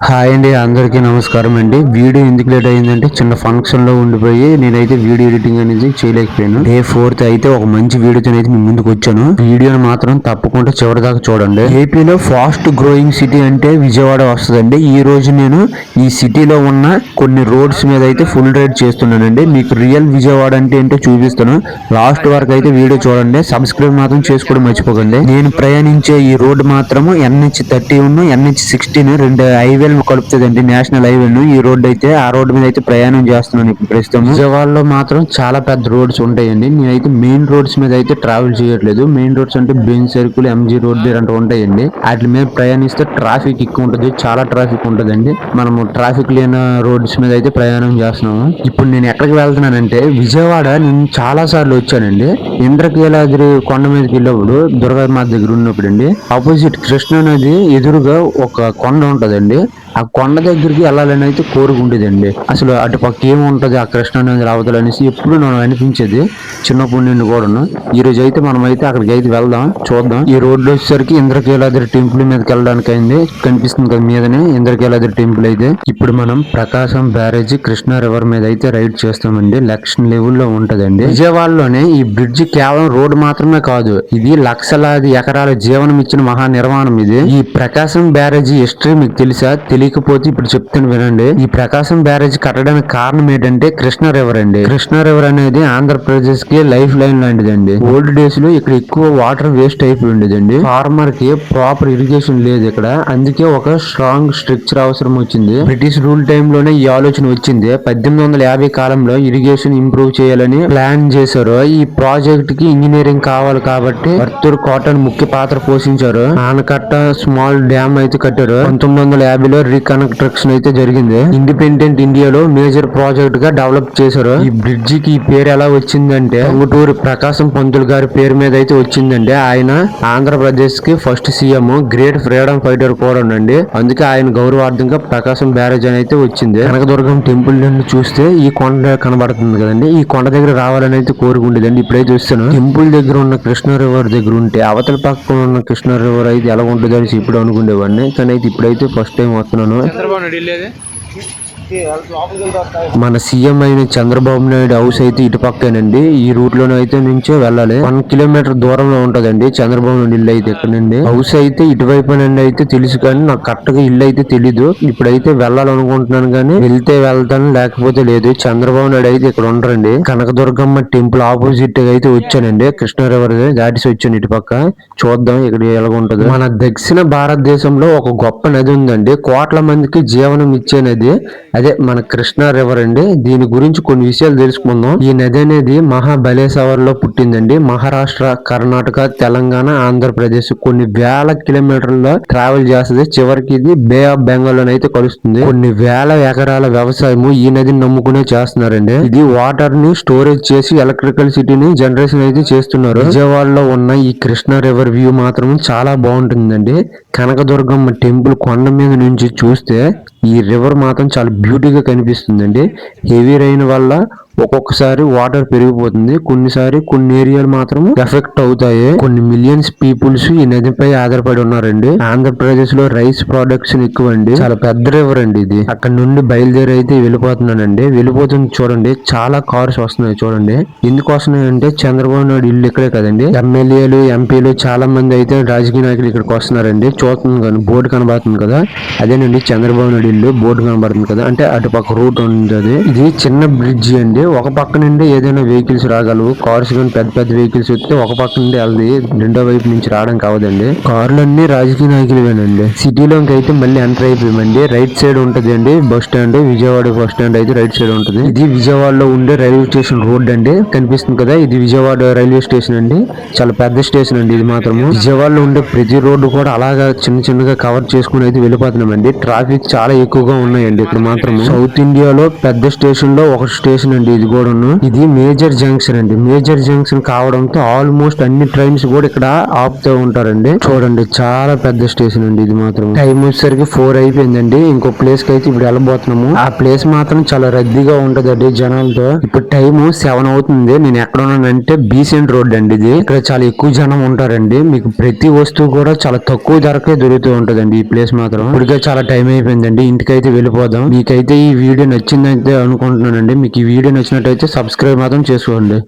Hi అండి, అందరికీ నమస్కారం అండి. వీడియో ఎందుకు లేట్ అయిందంటే చిన్న ఫంక్షన్ లో ఉండిపోయి నేనైతే వీడియో ఎడిటింగ్ అనేది చేయలేకపోయాను. డే 4th అయితే ఒక మంచి వీడియోతో అయితే మీ ముందుకు వచ్చాను. వీడియోని మాత్రం తప్పకుండా చివరి దాకా చూడండి. ఏపీలో ఫాస్ట్ గ్రోయింగ్ సిటీ అంటే విజయవాడ వస్తుందండి. ఈ రోజు నేను ఈ సిటీలో ఉన్న కొన్ని రోడ్స్ మీద అయితే ఫుల్ రైడ్ చేస్తున్నానండి. మీకు రియల్ విజయవాడ అంటే ఏంటో చూపిస్తాను. లాస్ట్ వరకు అయితే వీడియో చూడండి. సబ్స్క్రైబ్ మాత్రం చేసుకోవడం మర్చిపోకండి. నేను ప్రయాణించే ఈ రోడ్డు మాత్రము NH30 NH16 రెండు హైవే కలుపుతుందండి. నేషనల్ హైవేను ఈ రోడ్డు అయితే ఆ రోడ్డు మీద అయితే ప్రయాణం చేస్తున్నాను ఇప్పుడు ప్రస్తుతం. విజయవాడలో మాత్రం చాలా పెద్ద రోడ్స్ ఉంటాయండి. నేనైతే మెయిన్ రోడ్స్ మీద అయితే ట్రావెల్ చేయట్లేదు. మెయిన్ రోడ్స్ అంటే బెంజ్ సర్కిల్, MG రోడ్ ఇలాంటివి ఉంటాయండి. వాటి మీద ప్రయాణిస్తే ట్రాఫిక్ ఎక్కువ ఉంటుంది, చాలా ట్రాఫిక్ ఉంటుందండి. మనము ట్రాఫిక్ లేని రోడ్స్ మీద అయితే ప్రయాణం చేస్తున్నాము. ఇప్పుడు నేను ఎక్కడికి వెళ్తున్నానంటే విజయవాడ నేను చాలా సార్లు వచ్చానండి. ఇంద్రకీలాద్రి కొండ మీదకి వెళ్ళినప్పుడు దుర్గామాత దగ్గర ఉన్నప్పుడు అండి, ఆపోజిట్ కృష్ణా నది ఎదురుగా ఒక కొండ ఉంటదండి. ఆ కొండ దగ్గరికి వెళ్ళాలని అయితే కోరుకుంటేదండి. అసలు అటు పక్క ఏముంటది ఆ కృష్ణా నది అవతలనేసి ఎప్పుడు నాకు అనిపించేది చిన్నప్పటి నుండి కూడాను. ఈ రోజు అయితే మనం అయితే అక్కడికి అయితే వెళ్దాం, చూద్దాం. ఈ రోడ్డు వచ్చేసరికి ఇంద్రకీలాద్రి టెంపుల్ మీదకి వెళ్ళడానికి అయింది. కనిపిస్తుంది కదా మీదనే ఇంద్రకీలాద్రి టెంపుల్ అయితే. ఇప్పుడు మనం ప్రకాశం బ్యారేజీ కృష్ణా రివర్ మీద అయితే రైడ్ చేస్తామండి. లక్ష లెవెల్లో ఉంటదండి. విజయవాడలోనే ఈ బ్రిడ్జి కేవలం రోడ్డు మాత్రమే కాదు, ఇది లక్షలాది ఎకరాల జీవనం ఇచ్చిన మహా నిర్మాణం ఇది. ఈ ప్రకాశం బ్యారేజీ హిస్టరీ మీకు తెలుసా? తెలియకపోతే ఇప్పుడు చెప్తాను వినండి. ఈ ప్రకాశం బ్యారేజీ కట్టడానికి కారణం ఏంటంటే కృష్ణా రివర్ అండి. కృష్ణా రివర్ అనేది ఆంధ్రప్రదేశ్ కి లైఫ్ లైన్ లాంటిదండి. ఓల్డ్ డేస్ లో ఇక్కడ ఎక్కువ వాటర్ వేస్ట్ అయిపోయి ఉండేదండి. ఫార్మర్ కి ప్రాపర్ ఇరిగేషన్ లేదు ఇక్కడ. అందుకే ఒక స్ట్రాంగ్ స్ట్రక్చర్ అవసరం వచ్చింది. బ్రిటిష్ రూల్ టైమ్ లోనే ఈ ఆలోచన వచ్చింది. 1850 కాలంలో ఇరిగేషన్ ఇంప్రూవ్ చేయాలని ప్లాన్ చేశారు. ఈ ప్రాజెక్ట్ కి ఇంజనీరింగ్ కావాలి కాబట్టి వర్తూర్ కాటన్ ముఖ్య పాత్ర పోషించారు. ఆనకట్ట, స్మాల్ డ్యామ్ అయితే కట్టారు. 1950లో రీకన్స్ట్రక్షన్ అయితే జరిగింది. ఇండిపెండెంట్ ఇండియాలో మేజర్ ప్రాజెక్ట్ గా డెవలప్ చేశారు. ఈ బ్రిడ్జి కి ఈ పేరు ఎలా వచ్చిందంటే టంగుటూరి ప్రకాశం పంతులు గారి పేరు మీద అయితే వచ్చిందండి. ఆయన ఆంధ్రప్రదేశ్ కి first CM, great freedom fighter కూడా ఉండండి. అందుకే ఆయన గౌరవార్థంగా ప్రకాశం బ్యారేజ్ అని అయితే వచ్చింది. కనకదుర్గం టెంపుల్ నుండి చూస్తే ఈ కొండ కనబడుతుంది కదండి. ఈ కొండ దగ్గర రావాలని అయితే కోరుకుండేదండి. ఇప్పుడైతే చూస్తాను టెంపుల్ దగ్గర ఉన్న కృష్ణా రివర్ దగ్గర ఉంటే అవతల పక్కన ఉన్న కృష్ణా రివర్ అయితే ఎలా ఉంటుంది అని ఇప్పుడు అనుకునేవాడిని. కానీ అయితే ఇప్పుడైతే ఫస్ట్ టైం వస్తున్నాను. మన సీఎం అయిన చంద్రబాబు నాయుడు హౌస్ అయితే ఇటు పక్కేనండి. ఈ రూట్ లోనే అయితే నుంచే వెళ్ళాలి. 1 కిలోమీటర్ దూరంలో ఉంటదండి చంద్రబాబు నాయుడు ఇల్లు అయితే. ఇక్కడ నుండి హౌస్ అయితే ఇటువైపు నుండి అయితే తెలుసు, కానీ నాకు కరెక్ట్ గా ఇల్లు అయితే తెలీదు. ఇప్పుడైతే వెళ్ళాలనుకుంటున్నాను, కానీ వెళ్తే వెళ్తాను, లేకపోతే లేదు. చంద్రబాబు నాయుడు అయితే ఇక్కడ ఉండరండి. కనకదుర్గమ్మ టెంపుల్ ఆపోజిట్ అయితే వచ్చానండి. కృష్ణా రివర్ దాటిసి వచ్చాను ఇటు పక్క. చూద్దాం ఇక్కడ ఎలా ఉంటది. మన దక్షిణ భారతదేశంలో ఒక గొప్ప నది ఉందండి. కోట్ల మందికి జీవనం ఇచ్చే నది, అదే మన కృష్ణా రివర్ అండి. దీని గురించి కొన్ని విషయాలు తెలుసుకుందాం. ఈ నది అనేది మహాబలేశ్వర్ లో పుట్టిందండి. మహారాష్ట్ర, కర్ణాటక, తెలంగాణ, ఆంధ్రప్రదేశ్ కొన్ని వేల కిలోమీటర్ల ట్రావెల్ చేస్తుంది. చివరికి ఇది బే ఆఫ్ బెంగాల్ అయితే కలుస్తుంది. కొన్ని వేల ఎకరాల వ్యవసాయము ఈ నదిని నమ్ముకునే చేస్తున్నారండి. ఇది వాటర్ ని స్టోరేజ్ చేసి ఎలక్ట్రికల్ సిటీని జనరేషన్ అయితే చేస్తున్నారు. విజయవాడలో ఉన్న ఈ కృష్ణా రివర్ వ్యూ మాత్రం చాలా బాగుంటుందండి. కనకదుర్గమ్మ టెంపుల్ కొండ మీద నుంచి చూస్తే ఈ రివర్ మాత్రం చాలా బ్యూటీగా కనిపిస్తుందండి. హెవీ రైన్ వల్ల ఒక్కొక్కసారి వాటర్ పెరిగిపోతుంది. కొన్నిసారి కొన్ని ఏరియాలు మాత్రం ఎఫెక్ట్ అవుతాయి. కొన్ని మిలియన్స్ పీపుల్స్ ఈ నదిపై ఆధారపడి ఉన్నారండి. ఆంధ్రప్రదేశ్ లో రైస్ ప్రొడక్షన్ ఎక్కువ అండి. చాలా పెద్ద రివర్ అండి ఇది. అక్కడ నుండి బయలుదేరి అయితే వెళ్ళిపోతున్నానండి. వెళ్ళిపోతుంది చూడండి, చాలా కార్స్ వస్తున్నాయి చూడండి. ఎందుకు వస్తున్నాయి అంటే చంద్రబాబు నాయుడు ఇల్లు ఇక్కడే కదండి. ఎమ్మెల్యేలు, ఎంపీలు చాలా మంది అయితే రాజకీయ నాయకులు ఇక్కడికి వస్తున్నారండి. చూస్తుంది కానీ బోర్డు కనబడుతుంది కదా, అదేనండి చంద్రబాబు నాయుడు ఇల్లు. బోర్డు కనబడుతుంది కదా, అంటే అటు పక్క రూట్ ఉంటుంది. ఇది చిన్న బ్రిడ్జి అండి. ఒక పక్క నుండి ఏదైనా వెహికల్స్ రాగలవు. కార్స్ కానీ పెద్ద పెద్ద వెహికల్స్ వస్తే ఒక పక్క నుండి వెళ్ది, రెండో వైపు నుంచి రావడానికి అవదండి. కార్లన్నీ రాజకీయ నాయకులువేనండి. సిటీలోకి అయితే మళ్ళీ ఎంటర్ అయిపోయామండి. రైట్ సైడ్ ఉంటది అండి bus stand. Vijayawada bus stand అయితే రైట్ సైడ్ ఉంటది. ఇది విజయవాడలో ఉండే రైల్వే స్టేషన్ రోడ్ అండి. కనిపిస్తుంది కదా, ఇది విజయవాడ రైల్వే స్టేషన్ అండి. చాలా పెద్ద స్టేషన్ అండి ఇది మాత్రము. విజయవాడలో ఉండే ప్రతి రోడ్డు కూడా అలాగా చిన్న చిన్నగా కవర్ చేసుకుని అయితే వెళ్ళిపోతున్నామండి. ట్రాఫిక్ చాలా ఎక్కువగా ఉన్నాయండి ఇక్కడ మాత్రం. సౌత్ ఇండియాలో పెద్ద స్టేషన్ లో ఒక స్టేషన్ అండి ఇది కూడా. ఇది మేజర్ జంక్షన్ అండి. మేజర్ జంక్షన్ కావడంతో ఆల్మోస్ట్ అన్ని ట్రైన్స్ కూడా ఇక్కడ ఆపుతూ ఉంటారండి. చూడండి చాలా పెద్ద స్టేషన్ అండి ఇది మాత్రం. టైం వచ్చేసరికి 4 అయిపోయిందండి. ఇంకో ప్లేస్ కి అయితే ఇప్పుడు వెళ్ళబోతున్నాము. ఆ ప్లేస్ మాత్రం చాలా రద్దీగా ఉంటదండి జనాలతో. ఇప్పుడు టైం 7 అవుతుంది. నేను ఎక్కడ ఉన్నానంటే బీసెంట్ రోడ్ అండి. ఇది ఇక్కడ చాలా ఎక్కువ జనం ఉంటారండి. మీకు ప్రతి వస్తువు కూడా చాలా తక్కువ ధరకే దొరుకుతూ ఉంటదండి ఈ ప్లేస్ మాత్రం. ఇప్పటికే చాలా టైం అయిపోయిందండి. ఇంటికైతే వెళ్ళిపోదాం. మీకైతే ఈ వీడియో నచ్చిందైతే అనుకుంటున్నానండి. మీకు ఈ వీడియో నచ్చినట్టయితే సబ్స్క్రైబ్ మాత్రం చేసుకోండి.